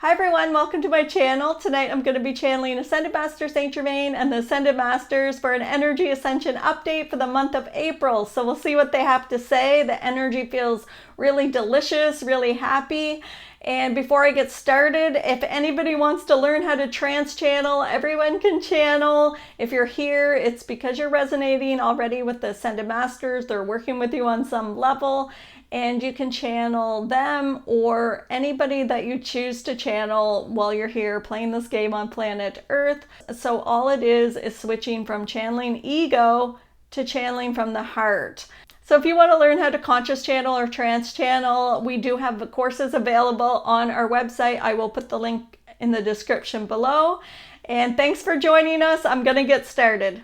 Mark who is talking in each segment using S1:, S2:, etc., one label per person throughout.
S1: Hi everyone, welcome to my channel. Tonight I'm going to be channeling Ascended Master St.Germain and the Ascended Masters for an energy ascension update for the month of April. So we'll see what they have to say. The energy feels really delicious, really happy. And before I get started, if anybody wants to learn how to trance channel, everyone can channel. If you're here, it's because you're resonating already with the Ascended Masters. They're working with you on some level. And you can channel them or anybody that you choose to channel while you're here playing this game on planet Earth. So all it is switching from channeling ego to channeling from the heart. So if you want to learn how to conscious channel or trance channel, we do have the courses available on our website. I will put the link in the description below. And thanks for joining us. I'm going to get started.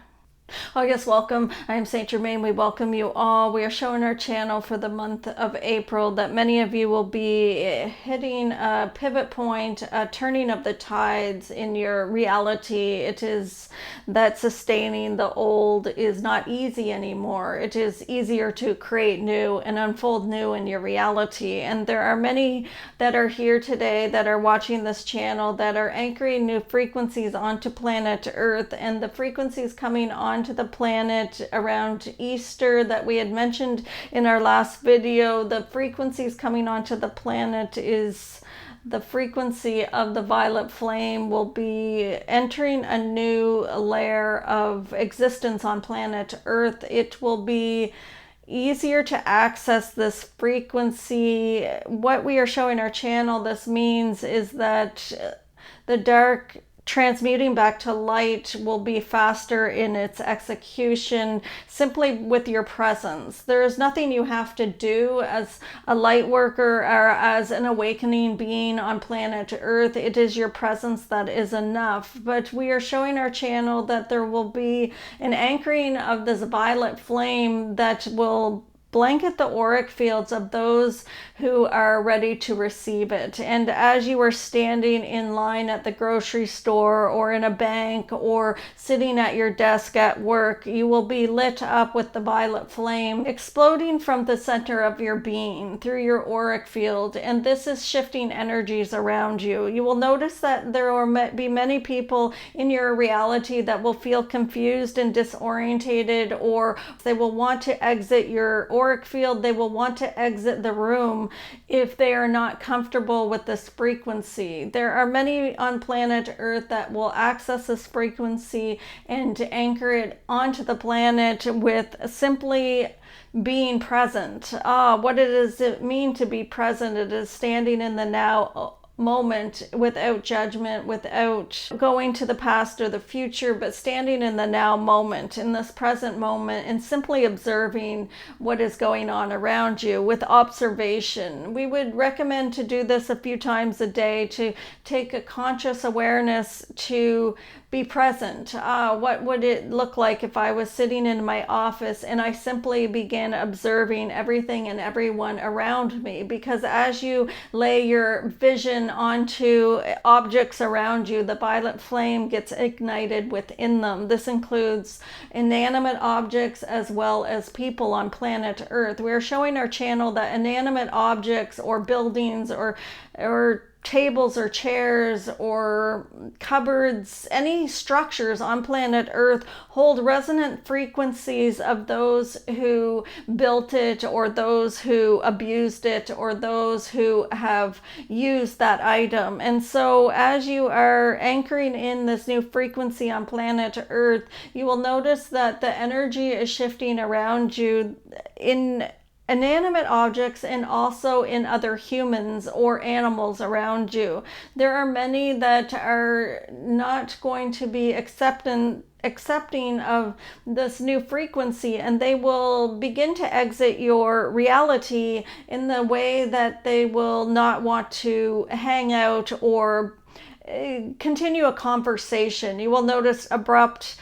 S1: Oh yes, welcome. I am St.Germain. We welcome you all. We are showing our channel for the month of April that many of you will be hitting a pivot point, a turning of the tides in your reality. It is that sustaining the old is not easy anymore. It is easier to create new and unfold new in your reality. And there are many that are here today that are watching this channel that are anchoring new frequencies onto planet Earth, and the frequencies coming onto the planet around Easter that we had mentioned in our last video. The frequencies coming onto the planet is the frequency of the violet flame will be entering a new layer of existence on planet Earth. It will be easier to access this frequency. What we are showing our channel, this means is that the dark transmuting back to light will be faster in its execution simply with your presence. There is nothing you have to do as a light worker or as an awakening being on planet Earth. It is your presence that is enough. But we are showing our channel that there will be an anchoring of this violet flame that will blanket the auric fields of those who are ready to receive it. And as you are standing in line at the grocery store or in a bank or sitting at your desk at work, you will be lit up with the violet flame exploding from the center of your being through your auric field. And this is shifting energies around you. You will notice that there will be many people in your reality that will feel confused and disorientated, or they will want to exit your auric field. They will want to exit the room if they are not comfortable with this frequency. There are many on planet Earth that will access this frequency and anchor it onto the planet with simply being present. What does it mean to be present? It is standing in the now moment without judgment, without going to the past or the future, but standing in the now moment, in this present moment, and simply observing what is going on around you with observation. We would recommend to do this a few times a day, to take a conscious awareness to be present. What would it look like if I was sitting in my office and I simply began observing everything and everyone around me? Because as you lay your vision onto objects around you, the violet flame gets ignited within them. This includes inanimate objects as well as people on planet Earth. We're showing our channel that inanimate objects or buildings or tables or chairs or cupboards, any structures on planet Earth hold resonant frequencies of those who built it, or those who abused it, or those who have used that item. And so as you are anchoring in this new frequency on planet Earth, you will notice that the energy is shifting around you in inanimate objects and also in other humans or animals around you. There are many that are not going to be accepting of this new frequency, and they will begin to exit your reality in the way that they will not want to hang out or continue a conversation. You will notice abruptly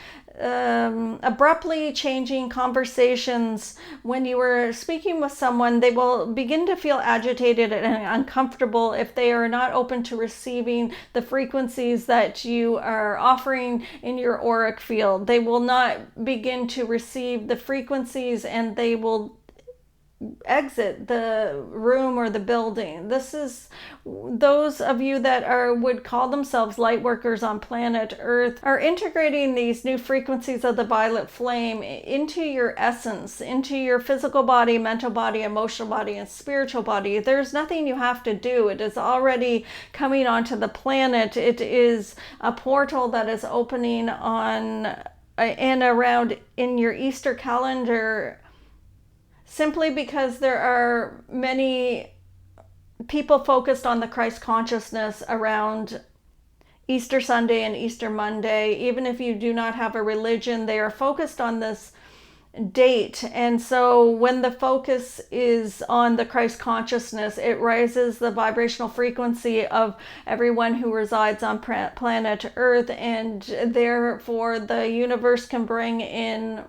S1: changing conversations. When you were speaking with someone, they will begin to feel agitated and uncomfortable if they are not open to receiving the frequencies that you are offering in your auric field. They will not begin to receive the frequencies, and they will exit the room or the building. This is those of you that would call themselves light workers on planet Earth are integrating these new frequencies of the violet flame into your essence, into your physical body, mental body, emotional body, and spiritual body. There's nothing you have to do. It is already coming onto the planet. It is a portal that is opening on and around in your Easter calendar, simply because there are many people focused on the Christ consciousness around Easter Sunday and Easter Monday. Even if you do not have a religion, they are focused on this date. And so when the focus is on the Christ consciousness, it raises the vibrational frequency of everyone who resides on planet Earth, and therefore the universe can bring in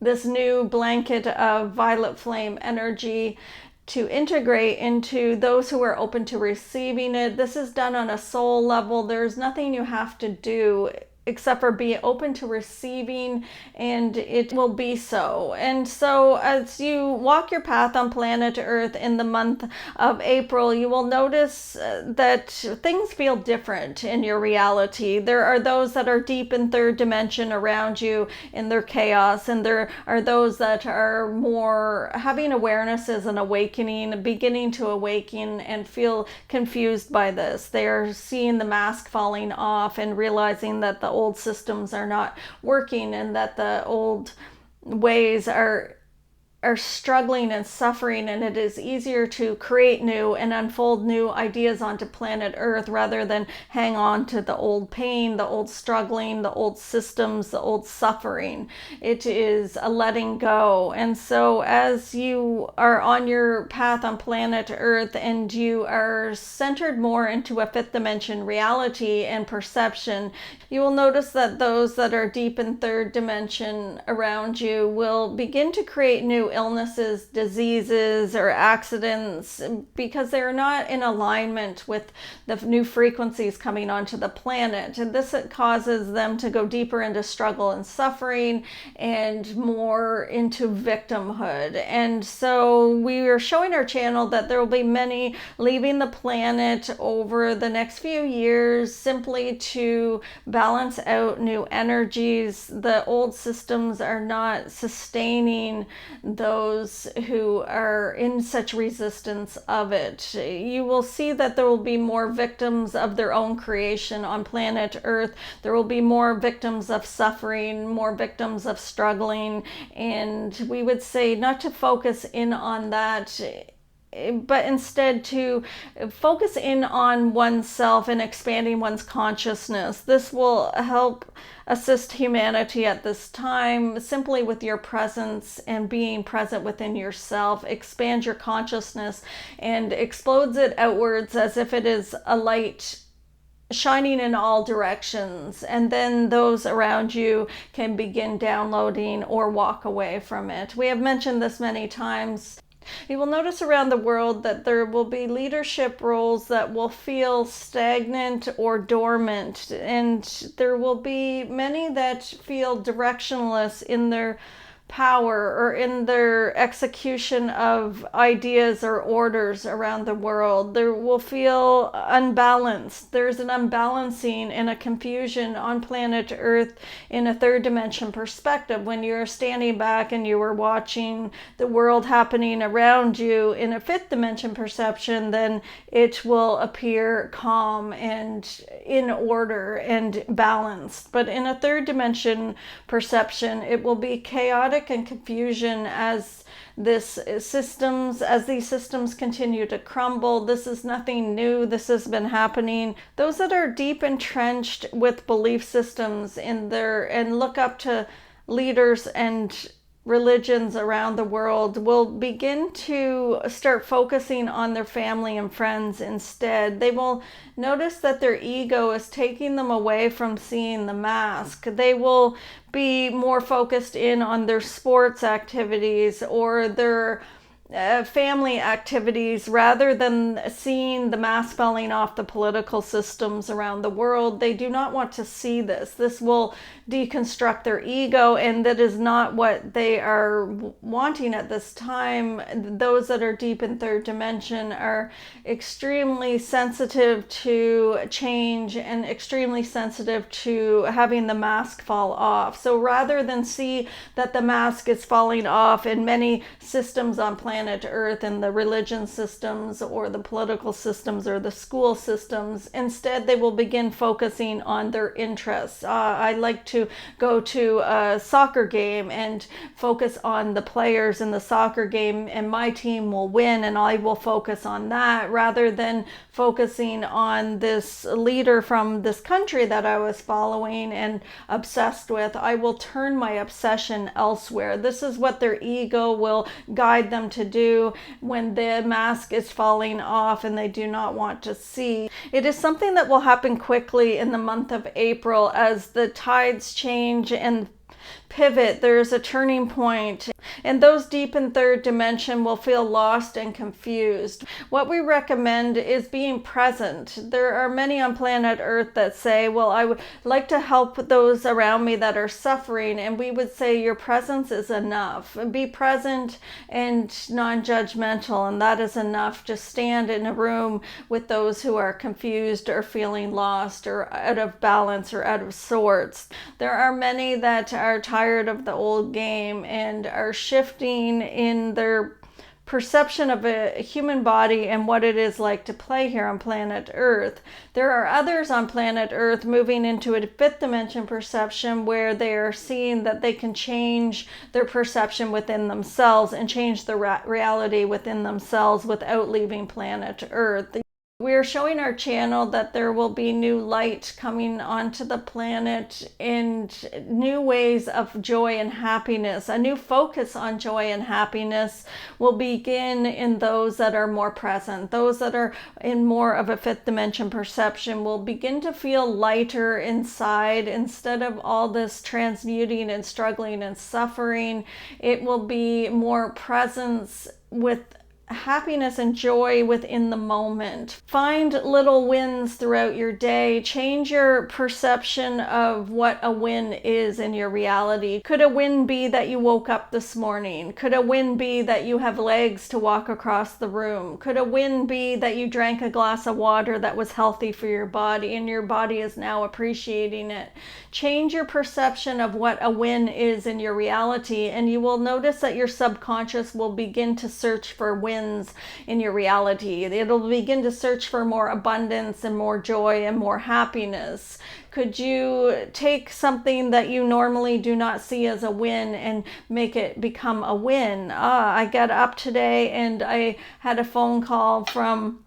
S1: this new blanket of violet flame energy to integrate into those who are open to receiving it. This is done on a soul level. There's nothing you have to do except for be open to receiving, and it will be so. And so as you walk your path on planet Earth in the month of April, you will notice that things feel different in your reality. There are those that are deep in third dimension around you in their chaos, and there are those that are more having awarenesses and awakening, beginning to awaken and feel confused by this. They are seeing the mask falling off and realizing that the old systems are not working, and that the old ways are struggling and suffering, and it is easier to create new and unfold new ideas onto planet Earth rather than hang on to the old pain, the old struggling, the old systems, the old suffering. It is a letting go. And so as you are on your path on planet Earth and you are centered more into a fifth dimension reality and perception, you will notice that those that are deep in third dimension around you will begin to create new illnesses, diseases, or accidents because they're not in alignment with the new frequencies coming onto the planet. And this causes them to go deeper into struggle and suffering and more into victimhood. And so we are showing our channel that there will be many leaving the planet over the next few years simply to balance out new energies. The old systems are not sustaining those who are in such resistance of it. You will see that there will be more victims of their own creation on planet Earth. There will be more victims of suffering, more victims of struggling, and we would say not to focus in on that, but instead to focus in on oneself and expanding one's consciousness. This will help assist humanity at this time simply with your presence and being present within yourself. Expand your consciousness and explodes it outwards as if it is a light shining in all directions, and then those around you can begin downloading or walk away from it. We have mentioned this many times. You will notice around the world that there will be leadership roles that will feel stagnant or dormant, and there will be many that feel directionless in their power or in their execution of ideas or orders around the world. They will feel unbalanced. There's an unbalancing and a confusion on planet Earth in a third dimension perspective. When you're standing back and you are watching the world happening around you in a fifth dimension perception, then it will appear calm and in order and balanced. But in a third dimension perception, it will be chaotic and confusion as these systems continue to crumble. This is nothing new. This has been happening. Those that are deep entrenched with belief systems and look up to leaders and religions around the world will begin to start focusing on their family and friends instead. They will notice that their ego is taking them away from seeing the mask. They will be more focused in on their sports activities or their family activities, rather than seeing the mask falling off the political systems around the world. They do not want to see this. This will deconstruct their ego, and that is not what they are wanting at this time. Those that are deep in third dimension are extremely sensitive to change and extremely sensitive to having the mask fall off. So rather than see that the mask is falling off in many systems on planet Earth, and the religion systems or the political systems or the school systems, instead they will begin focusing on their interests. I like to go to a soccer game and focus on the players in the soccer game, and my team will win, and I will focus on that rather than focusing on this leader from this country that I was following and obsessed with. I will turn my obsession elsewhere. This is what their ego will guide them to do when the mask is falling off and they do not want to see. It is something that will happen quickly in the month of April as the tides change and pivot. There's a turning point, and those deep in third dimension will feel lost and confused. What we recommend is being present. There are many on planet Earth that say, well, I would like to help those around me that are suffering, and we would say your presence is enough. Be present and non-judgmental, and that is enough. Just stand in a room with those who are confused or feeling lost or out of balance or out of sorts. There are many that are tired of the old game and are shifting in their perception of a human body and what it is like to play here on planet Earth. There are others on planet Earth moving into a fifth dimension perception where they are seeing that they can change their perception within themselves and change the reality within themselves without leaving planet Earth. We are showing our channel that there will be new light coming onto the planet and new ways of joy and happiness. A new focus on joy and happiness will begin in those that are more present. Those that are in more of a fifth dimension perception will begin to feel lighter inside. Instead of all this transmuting and struggling and suffering, it will be more presence with happiness and joy within the moment. Find little wins throughout your day. Change your perception of what a win is in your reality. Could a win be that you woke up this morning? Could a win be that you have legs to walk across the room? Could a win be that you drank a glass of water that was healthy for your body and your body is now appreciating it? Change your perception of what a win is in your reality, and you will notice that your subconscious will begin to search for wins in your reality. It'll begin to search for more abundance and more joy and more happiness. Could you take something that you normally do not see as a win and make it become a win? I got up today and I had a phone call from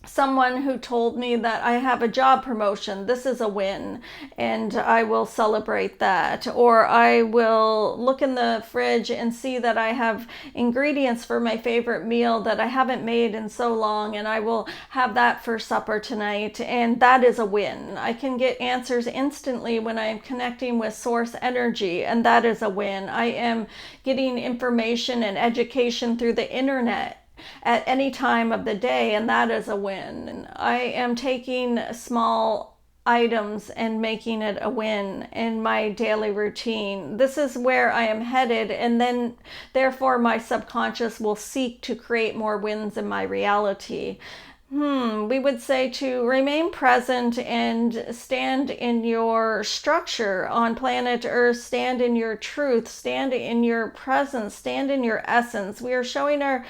S1: someone who told me that I have a job promotion. This is a win, and I will celebrate that. Or I will look in the fridge and see that I have ingredients for my favorite meal that I haven't made in so long, and I will have that for supper tonight, and that is a win. I can get answers instantly when I am connecting with source energy, and that is a win. I am getting information and education through the internet at any time of the day, and that is a win. And I am taking small items and making it a win in my daily routine. This is where I am headed, and then therefore my subconscious will seek to create more wins in my reality. We would say to remain present and stand in your structure on planet Earth, stand in your truth, stand in your presence, stand in your essence. We are showing our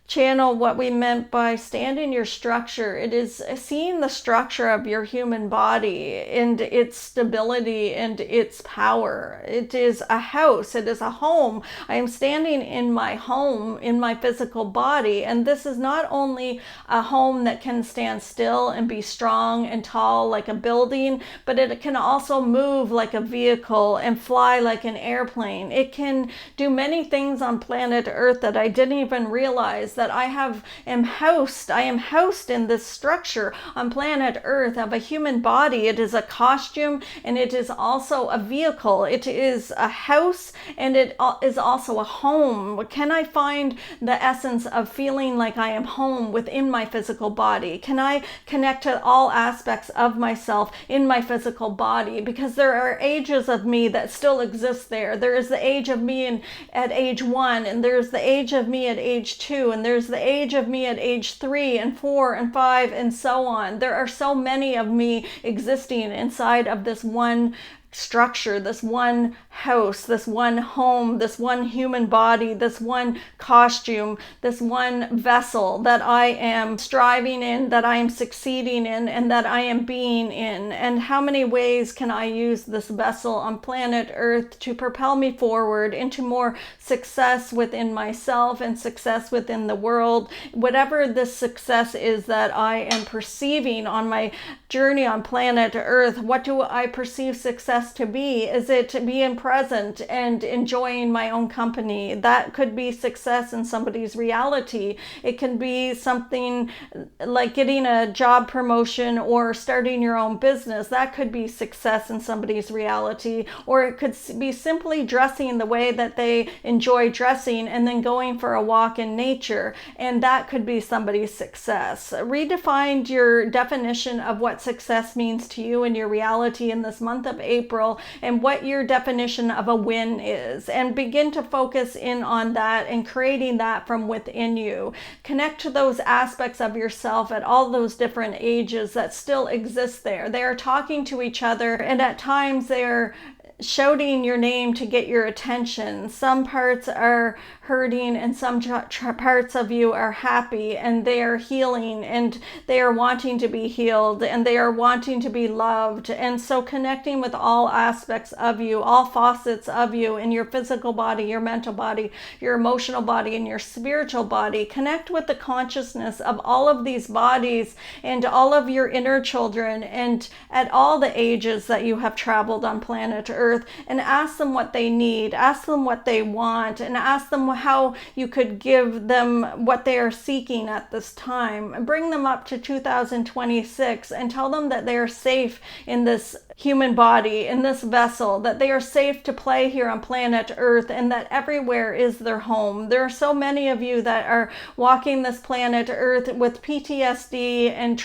S1: channel what we meant by stand in your structure. It is seeing the structure of your human body and its stability and its power. It is a house. It is a home. I am standing in my home, in my physical body, and this is not only a home that can stand still and be strong and tall like a building, but it can also move like a vehicle and fly like an airplane. It can do many things on planet Earth that I didn't even realize realize that I am housed in this structure on planet Earth of a human body. It is a costume, and it is also a vehicle. It is a house, and it is also a home. Can I find the essence of feeling like I am home within my physical body? Can I connect to all aspects of myself in my physical body? Because there are ages of me that still exist there. There is the age of me at age 1, and there's the age of me at age 2, and there's the age of me at age 3 and 4 and 5 and so on. There are so many of me existing inside of this one structure, this one house, this one home, this one human body, this one costume, this one vessel that I am striving in, that I am succeeding in, and that I am being in. And how many ways can I use this vessel on planet Earth to propel me forward into more success within myself and success within the world? Whatever this success is that I am perceiving on my journey on planet Earth, what do I perceive success to be? Is it being present and enjoying my own company? That could be success in somebody's reality. It can be something like getting a job promotion or starting your own business. That could be success in somebody's reality. Or it could be simply dressing the way that they enjoy dressing and then going for a walk in nature. And that could be somebody's success. Redefine your definition of what success means to you in your reality in this month of April, and what your definition of a win is, and begin to focus in on that and creating that from within you. Connect to those aspects of yourself at all those different ages that still exist there. They are talking to each other, and at times they're shouting your name to get your attention. Some parts are hurting, and some parts of you are happy, and they are healing, and they are wanting to be healed, and they are wanting to be loved. And so connecting with all aspects of you, all facets of you, in your physical body, your mental body, your emotional body, and your spiritual body. Connect with the consciousness of all of these bodies and all of your inner children, and at all the ages that you have traveled on planet Earth, and ask them what they need, ask them what they want, and ask them how you could give them what they are seeking at this time. Bring them up to 2026 and tell them that they are safe in this human body, in this vessel, that they are safe to play here on planet Earth, and that everywhere is their home. There are so many of you that are walking this planet Earth with PTSD and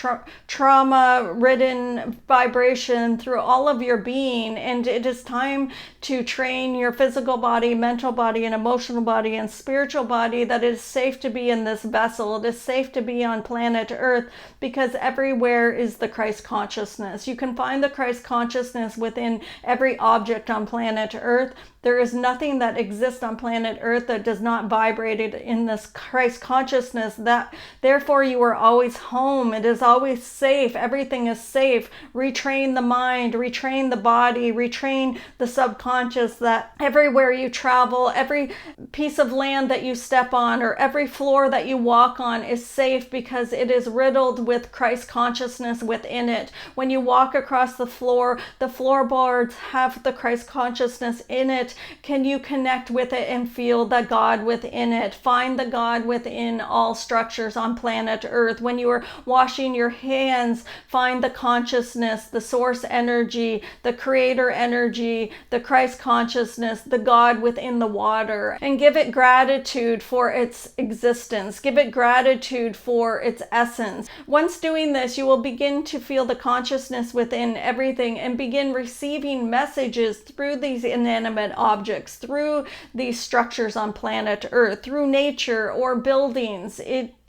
S1: trauma-ridden vibration through all of your being, and it is time to train your physical body, mental body, and emotional body, and spiritual body that it is safe to be in this vessel. It is safe to be on planet Earth, because everywhere is the Christ consciousness. You can find the Christ consciousness within every object on planet Earth. There is nothing that exists on planet Earth that does not vibrate in this Christ consciousness. That therefore you are always home. It is always safe. Everything is safe. Retrain the mind, retrain the body, retrain the subconscious, that everywhere you travel, every piece of land that you step on, or every floor that you walk on is safe, because it is riddled with Christ consciousness within it. When you walk across the floorboards have the Christ consciousness in it. Can you connect with it and feel the God within it? Find the God within all structures on planet Earth. When you are washing your hands, find the consciousness, the source energy, the creator energy, the Christ consciousness, the God within the water, and give it gratitude for its existence. Give it gratitude for its essence. Once doing this, you will begin to feel the consciousness within everything and begin receiving messages through these inanimate objects, through these structures on planet Earth, through nature or buildings,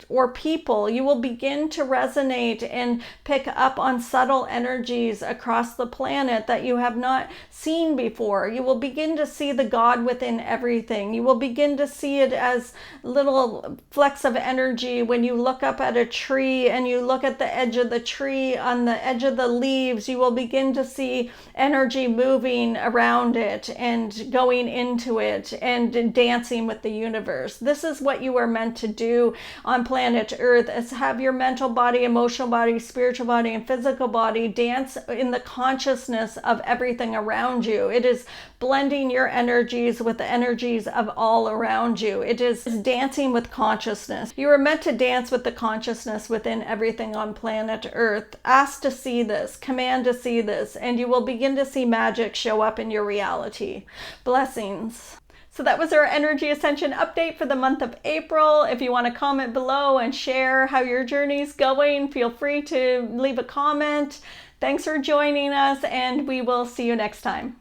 S1: or people. You will begin to resonate and pick up on subtle energies across the planet that you have not seen before. You will begin to see the God within everything. You will begin to see it as little flecks of energy. When you look up at a tree and you look at the edge of the tree, on the edge of the leaves, you will begin to see energy moving around it and going into it and dancing with the universe. This is what you are meant to do on planet Earth is have your mental body, emotional body, spiritual body, and physical body dance in the consciousness of everything around you. It is blending your energies with the energies of all around you. It is dancing with consciousness. You are meant to dance with the consciousness within everything on planet Earth. Ask to see this, command to see this, and you will begin to see magic show up in your reality. Blessings. So that was our energy ascension update for the month of April. If you want to comment below and share how your journey's going, feel free to leave a comment. Thanks for joining us, and we will see you next time.